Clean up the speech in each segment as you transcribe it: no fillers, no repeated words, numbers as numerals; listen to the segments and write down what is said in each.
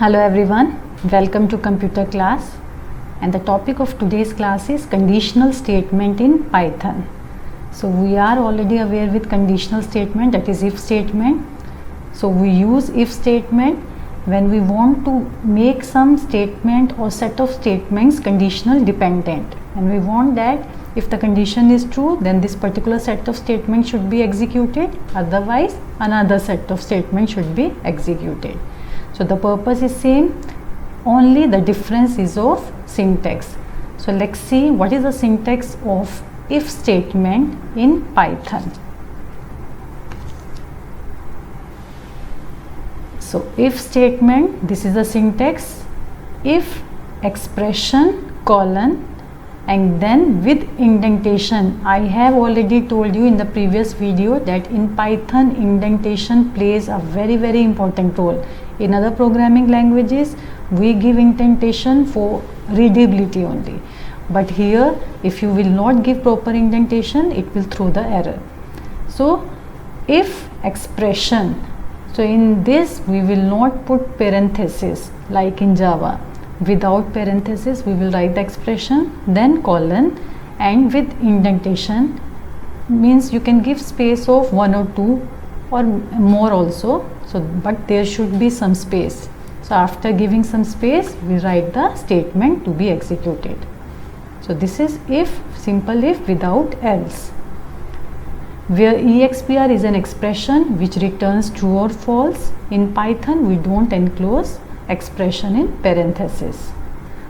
Hello everyone, welcome to computer class, and the topic of today's class is conditional statement in Python. So we are already aware with conditional statement, that is if statement. So we use if statement when we want to make some statement or set of statements conditional dependent, and we want that if the condition is true, then this particular set of statements should be executed, otherwise another set of statements should be executed. So the purpose is same, only the difference is of syntax. So let's see what is the syntax of if statement in Python. So if statement, this is the syntax: if expression colon and then with indentation. I have already told you in the previous video that in Python indentation plays a very important role. In other programming languages we give indentation for readability only, but here if you will not give proper indentation, it will throw the error. So if expression, so in this we will not put parenthesis like in Java. Without parenthesis we will write the expression, then colon, and with indentation means you can give space of 1 or 2 or more also, so but there should be some space. So after giving some space we write the statement to be executed. So this is if, simple if without else. Where expr is an expression which returns true or false, in Python we don't enclose expression in parenthesis.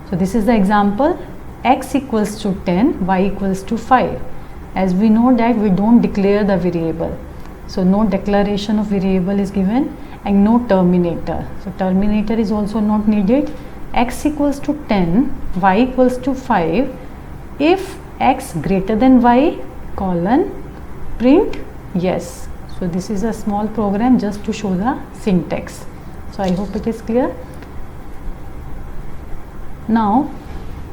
So this is the example: x equals to 10, y equals to 5. As we know that we don't declare the variable, so no declaration of variable is given and no terminator. So terminator is also not needed. X equals to 10, y equals to 5 if x greater than y colon print yes. So this is a small program just to show the syntax. So I hope it is clear. Now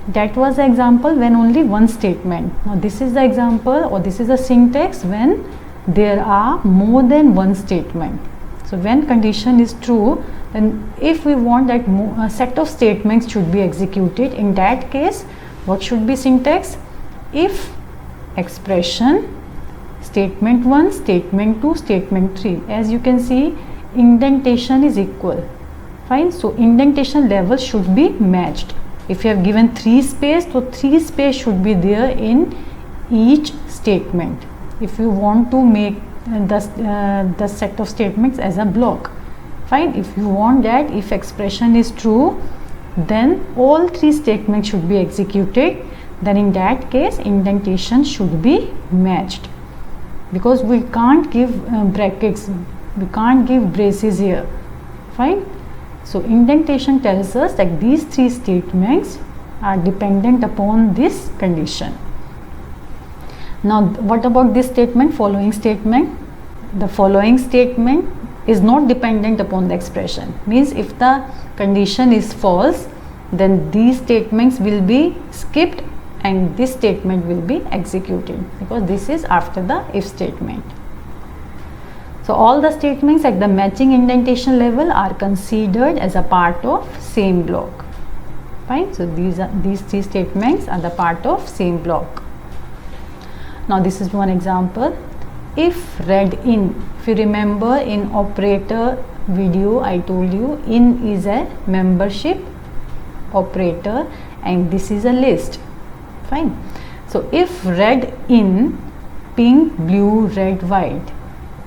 that was the example when only one statement. Now this is the example, or this is the syntax when there are more than one statement. So when condition is true, then if we want that a set of statements should be executed, in that case what should be syntax? If expression statement 1, statement 2, statement 3. As you can see, indentation is equal. Fine. So indentation level should be matched. If you have given 3 space, so 3 space should be there in each statement if you want to make the set of statements as a block. Fine. If you want that if expression is true, then all 3 statements should be executed, then in that case indentation should be matched, because we can't give brackets, we can't give braces here. Fine. So indentation tells us that these 3 statements are dependent upon this condition. Now what about this statement, following statement? The following statement is not dependent upon the expression, means if the condition is false, then these statements will be skipped and this statement will be executed, because this is after the if statement. So all the statements at the matching indentation level are considered as a part of same block. Fine. So these 3 statements are the part of same block. Now this is one example. If read in, if you remember in operator video I told you in is a membership operator and this is a list. Fine. So if read in pink, blue, red, white,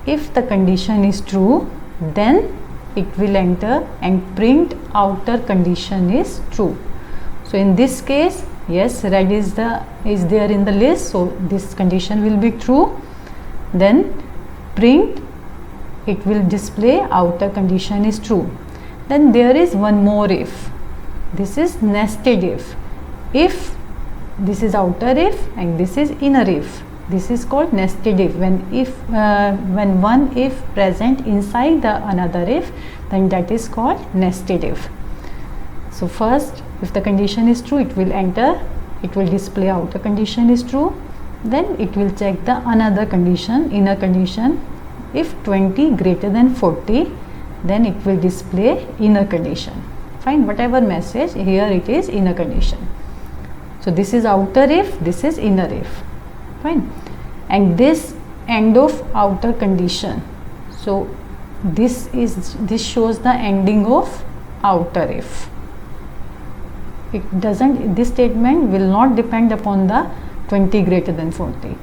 if the condition is true, then it will enter and print outer condition is true. So in this case, yes, red is there in the list, so this condition will be true. Then print, it will display outer condition is true. Then there is one more if. This is nested if. If this is outer if and this is inner if. This is called nested if. When one if present inside the another if, then that is called nested if. So first, if the condition is true, it will enter, it will display outer condition is true, then it will check the another condition, inner condition. If 20 greater than 40, then it will display inner condition. Fine, whatever message, here it is inner condition. So this is outer if, this is inner if. Fine, and this end of outer condition, so this shows the ending of outer if. It doesn't, this statement will not depend upon the 20 greater than 40,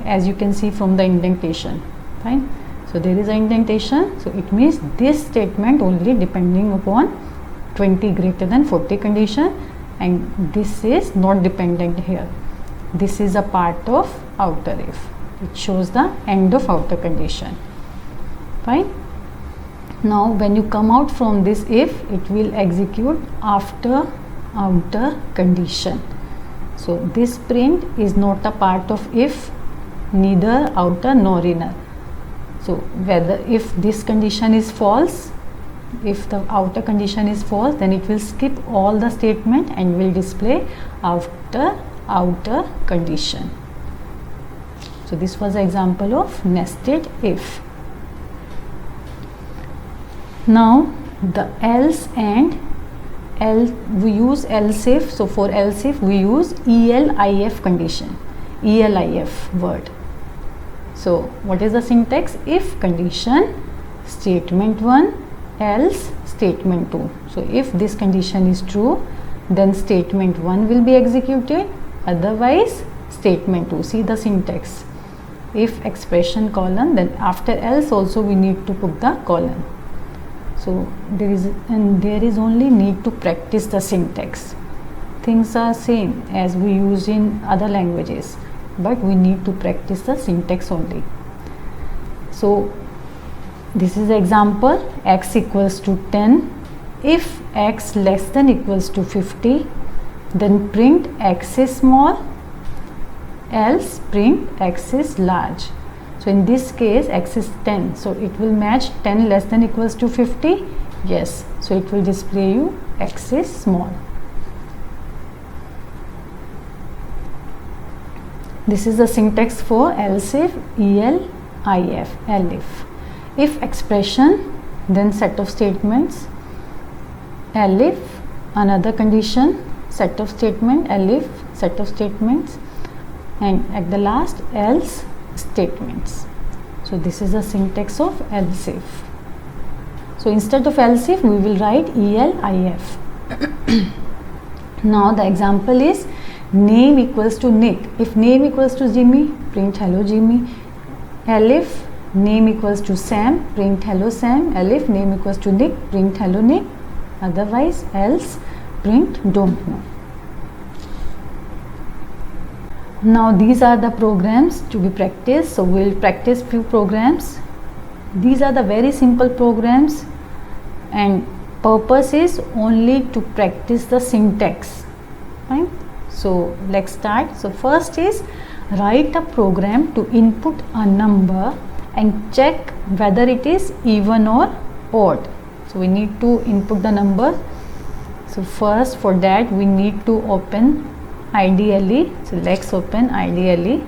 as you can see from the indentation. Fine, so there is an indentation, so it means this statement only depending upon 20 greater than 40 condition, and this is not dependent here. This is a part of outer if. It shows the end of outer condition. Fine. Now when you come out from this if, it will execute after outer condition. So this print is not a part of if, neither outer nor inner. So whether if this condition is false, if the outer condition is false, then it will skip all the statement and will display after outer condition. So this was an example of nested if. Now the else and we use else if. So for else if we use ELIF condition, ELIF word. So what is the syntax? If condition, statement 1, else statement 2. So if this condition is true, then statement 1 will be executed, otherwise statement 2. See the syntax. If expression colon, then after else also we need to put the colon. So there is only need to practice the syntax. Things are same as we use in other languages, but we need to practice the syntax only. So this is example, x equals to 10. If x less than equals to 50, then print x is small, else print x is large. So in this case x is 10, so it will match 10 less than equals to 50. Yes, so it will display you x is small. This is the syntax for else if, ELIF, elif. If expression, then set of statements, elif, another condition, set of statement, elif, set of statements, and at the last else statements. So this is the syntax of else if. So instead of else if, we will write ELIF. Now the example is name equals to Nick. If name equals to Jimmy, print hello Jimmy. Elif, name equals to Sam, print hello Sam. Elif, name equals to Nick, print hello Nick. Otherwise else print don't know. Now these are the programs to be practiced. So we will practice few programs. These are the very simple programs, and purpose is only to practice the syntax. Fine. So let's start. So first is write a program to input a number and check whether it is even or odd. So we need to input the number. So first for that we need to open IDLE. So let's open IDLE.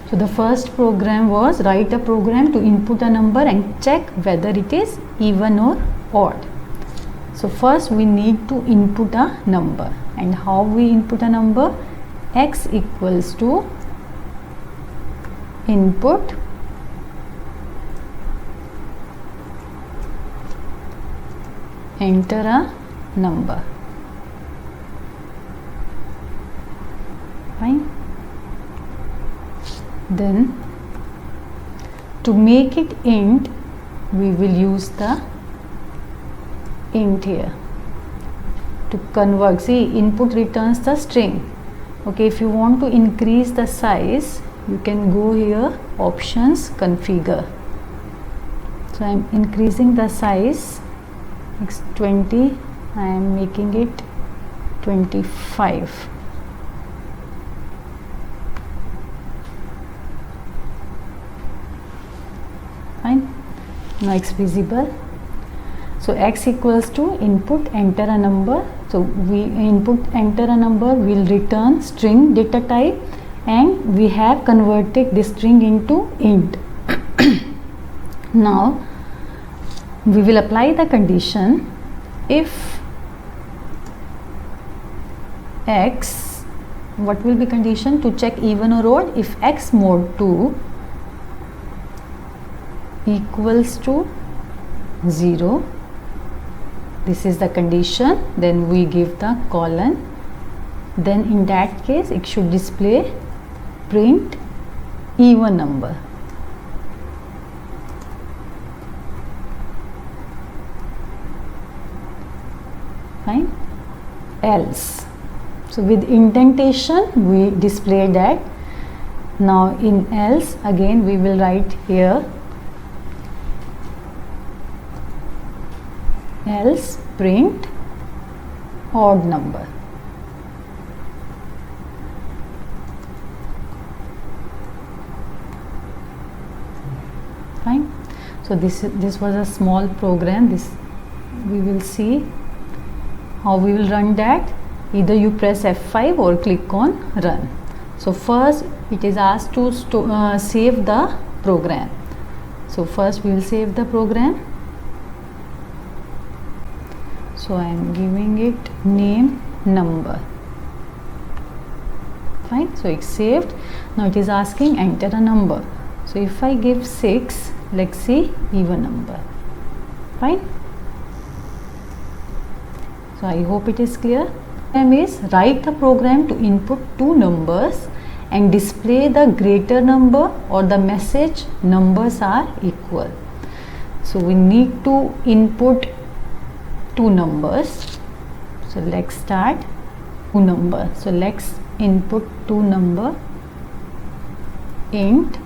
So the first program was write a program to input a number and check whether it is even or odd. So first we need to input a number, and how we input a number? X equals to input enter a number. Fine. Then to make it int, we will use the int here to convert. See, input returns the string. Okay, if you want to increase the size, you can go here, options, configure. So I am increasing the size. It's 20. I am making it 25. Fine. Now it's visible. So x equals to input enter a number. So we input enter a number will return string data type, and we have converted this string into int. Now we will apply the condition if x, what will be condition to check even or odd? If x mod 2 equals to 0, this is the condition, then we give the colon, then in that case it should display print even number. Fine. Else, so with indentation we display that. Now in else again we will write here else print odd number. Fine. So this was a small program. This we will see how we will run that. Either you press F5 or click on run. So first it is asked to save the program. So first we will save the program. So I am giving it name number. Fine. So it's saved. Now it is asking enter a number. So if I give 6, let's see even number. Fine. So I hope it is clear. Is write the program to input two numbers and display the greater number or the message numbers are equal. So we need to input two numbers. So let's start two number. So let's input two number int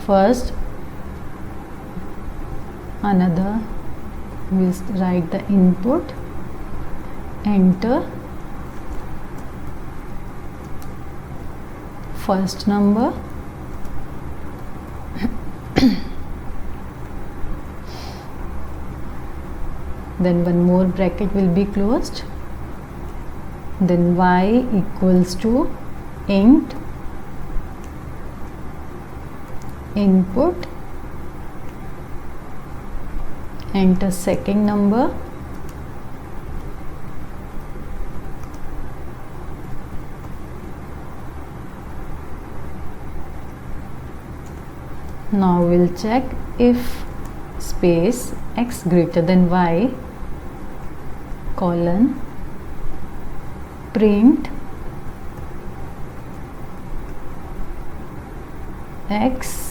first, another we'll write the input enter first number then one more bracket will be closed, then y equals to int input enter second number now we'll check if space x greater than y colon print x.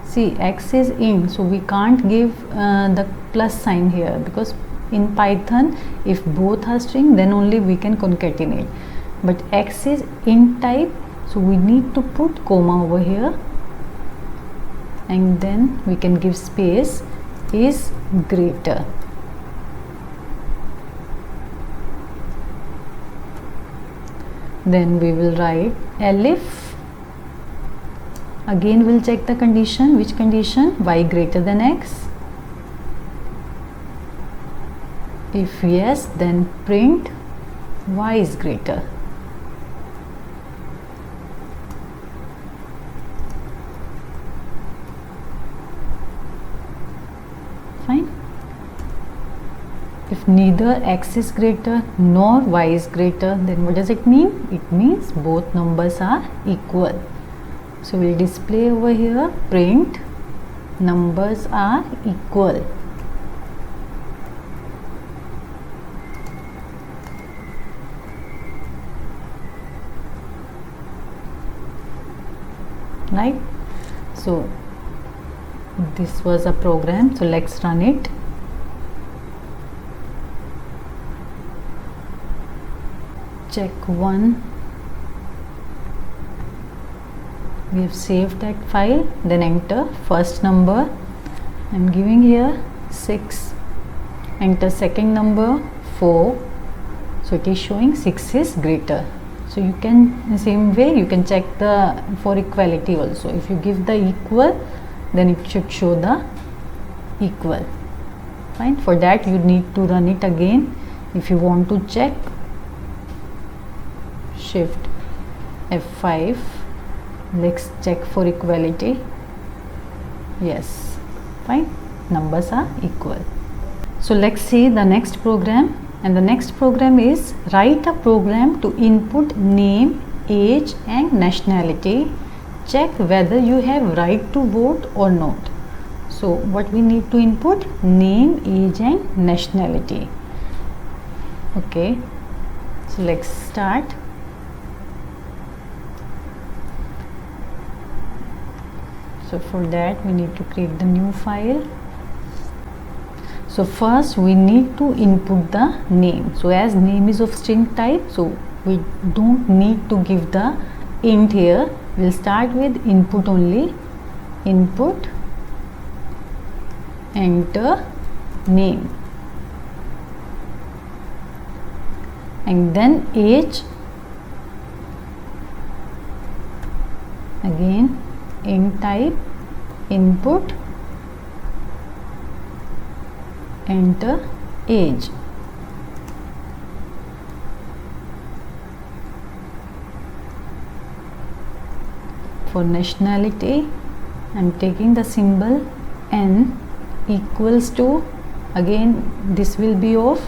See, x is int, so we can't give the plus sign here, because in Python if both are string then only we can concatenate, but x is int type, so we need to put comma over here and then we can give space is greater. Then we will write elif. Again we'll check the condition. Which condition? Y greater than x. If yes, then print y is greater. Fine. If neither x is greater nor y is greater, then what does it mean? It means both numbers are equal. So we'll display over here print numbers are equal. Right? So this was a program. So let's run it. Check one. We have saved that file, then enter first number. I'm giving here 6, enter second number 4, so it is showing 6 is greater. So you can, in the same way, you can check the for equality also. If you give the equal, then it should show the equal. Fine. For that you need to run it again. If you want to check, shift F5. Let's check for equality. Yes, fine, numbers are equal. So let's see the next program, and the next program is write a program to input name, age and nationality. Check whether you have right to vote or not. So what we need to input? Name, age and nationality. Okay, so let's start. So for that we need to create the new file. So first we need to input the name. So as name is of string type, so we don't need to give the int here. We'll start with input only. Input, enter name, and then age, again int type, input, enter age. For nationality, I am taking the symbol n equals to, again this will be of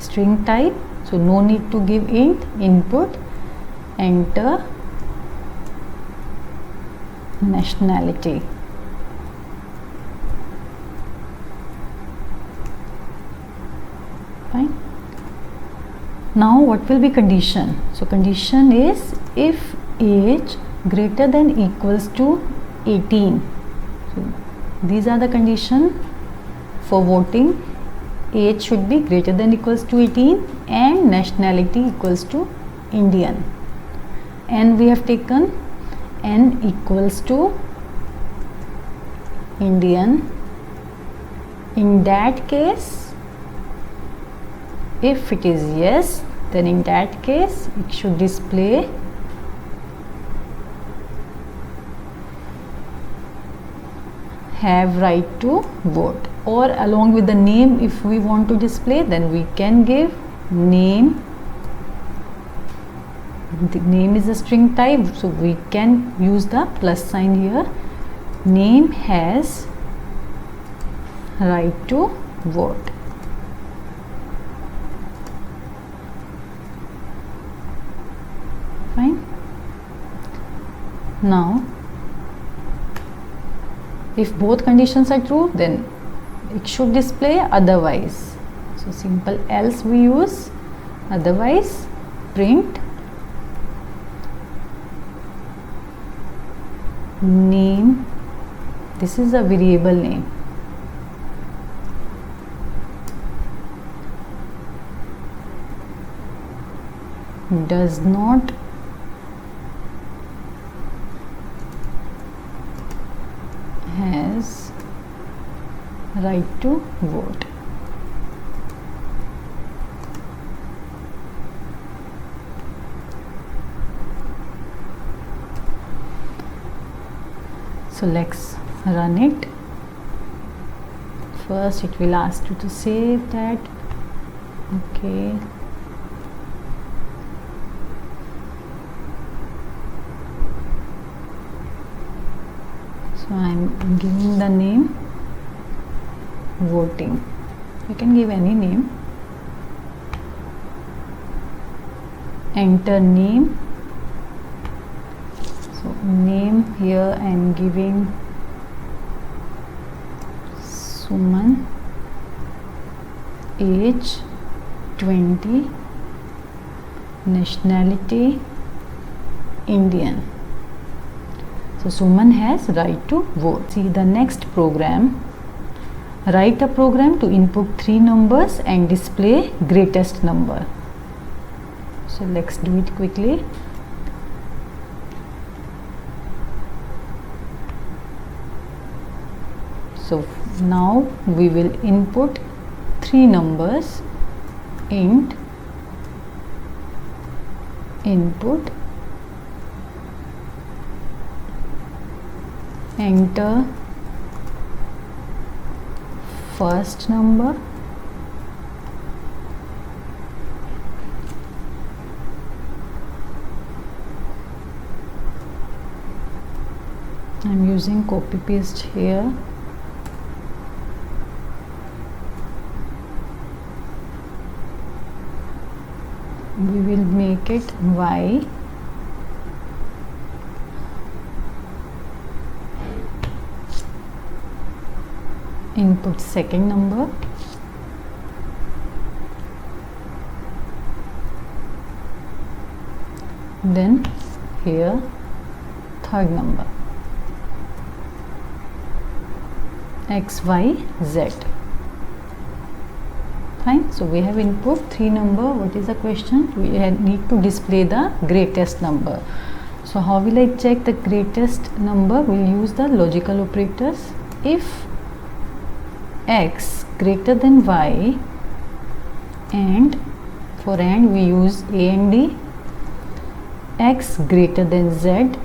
string type, so no need to give int. Input, enter nationality. Fine. Now what will be condition? So condition is if age greater than equals to 18. So these are the condition for voting. Age should be greater than equals to 18 and nationality equals to Indian. And we have taken n equals to Indian. In that case, if it is yes, then in that case it should display have right to vote, or along with the name if we want to display, then we can give name. The name is a string type, so we can use the plus sign here. Name has right to vote. Fine. Now if both conditions are true, then it should display otherwise. So simple else we use, otherwise print name. This is a variable name. Does not has right to vote. So let's run it. First it will ask you to save that. Okay. So I am giving the name voting. You can give any name. Enter name. So name here I am giving Suman, age 20, nationality Indian. So Suman has right to vote. See the next program. Write a program to input 3 numbers and display greatest number. So let's do it quickly. So now we will input 3 numbers, int, input, enter first number, I'm using copy paste here. We will make it y, input second number, then here third number, x, y, z. Fine. So we have input 3 number. What is the question? We need to display the greatest number. So how will I check the greatest number? We'll use the logical operators. If x greater than y, and for and we use a and d, x greater than z,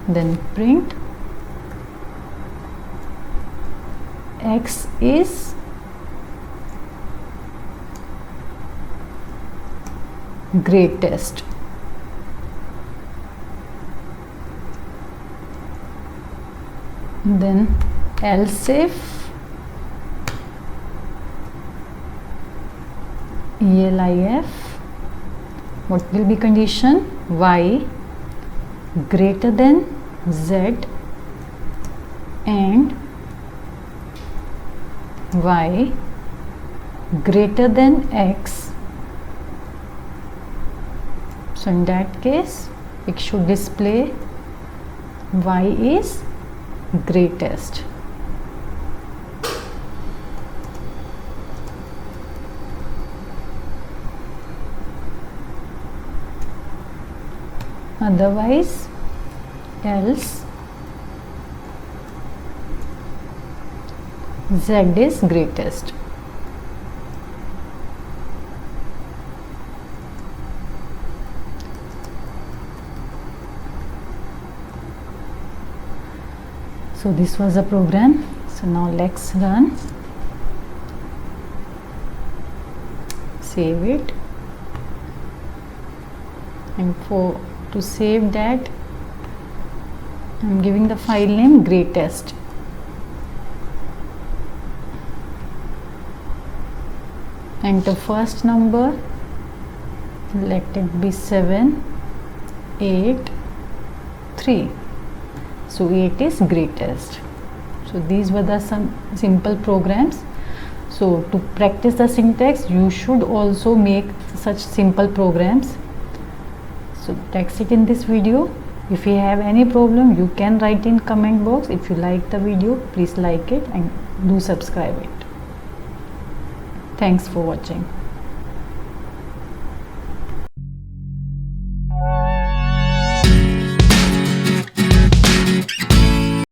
then print x is greatest. Then else if elif, what will be condition? Y greater than z and y greater than x. So in that case it should display y is greatest. Otherwise else z is greatest. So this was the program. So now let's run, save it, and to save that I'm giving the file name greatest. Enter first number, let it be 7, 8, 3. So 8 is greatest. So these were the some simple programs. So to practice the syntax, you should also make such simple programs. So that's it in this video. If you have any problem, you can write in comment box. If you like the video, please like it and do subscribe it. Thanks for watching.